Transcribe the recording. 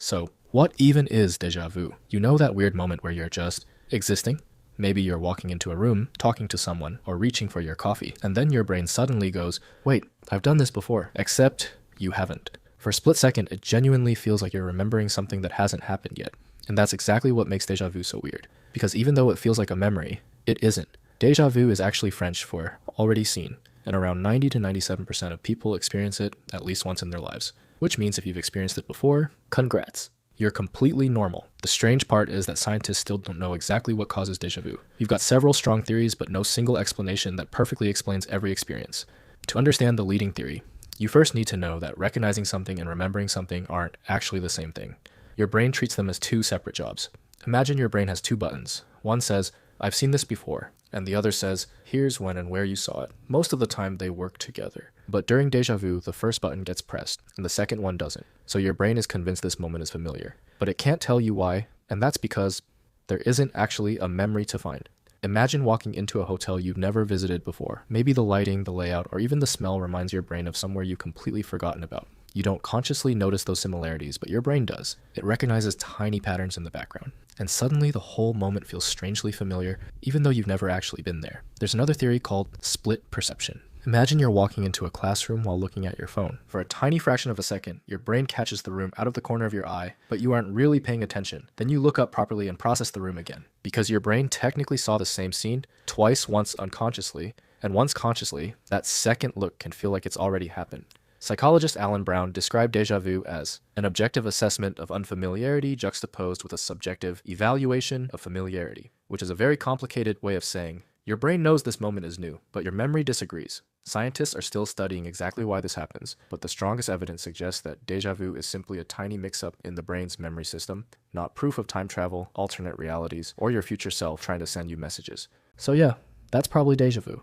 So, what even is déjà vu? You know that weird moment where you're just existing? Maybe you're walking into a room, talking to someone, or reaching for your coffee, and then your brain suddenly goes, wait, I've done this before, except you haven't. For a split second, it genuinely feels like you're remembering something that hasn't happened yet. And that's exactly what makes déjà vu so weird. Because even though it feels like a memory, it isn't. Déjà vu is actually French for already seen, and around 90 to 97% of people experience it at least once in their lives. Which means if you've experienced it before, congrats. You're completely normal. The strange part is that scientists still don't know exactly what causes déjà vu. You've got several strong theories, but no single explanation that perfectly explains every experience. To understand the leading theory, you first need to know that recognizing something and remembering something aren't actually the same thing. Your brain treats them as two separate jobs. Imagine your brain has two buttons. One says, I've seen this before, and the other says, here's when and where you saw it. Most of the time they work together. But during déjà vu, the first button gets pressed, and the second one doesn't. So your brain is convinced this moment is familiar. But it can't tell you why, and that's because there isn't actually a memory to find. Imagine walking into a hotel you've never visited before. Maybe the lighting, the layout, or even the smell reminds your brain of somewhere you've completely forgotten about. You don't consciously notice those similarities, but your brain does. It recognizes tiny patterns in the background. And suddenly the whole moment feels strangely familiar, even though you've never actually been there. There's another theory called split perception. Imagine you're walking into a classroom while looking at your phone. For a tiny fraction of a second, your brain catches the room out of the corner of your eye, but you aren't really paying attention. Then you look up properly and process the room again. Because your brain technically saw the same scene twice, once unconsciously, and once consciously, that second look can feel like it's already happened. Psychologist Alan Brown described déjà vu as an objective assessment of unfamiliarity juxtaposed with a subjective evaluation of familiarity, which is a very complicated way of saying, your brain knows this moment is new, but your memory disagrees. Scientists are still studying exactly why this happens, but the strongest evidence suggests that déjà vu is simply a tiny mix-up in the brain's memory system, not proof of time travel, alternate realities, or your future self trying to send you messages. So yeah, that's probably déjà vu.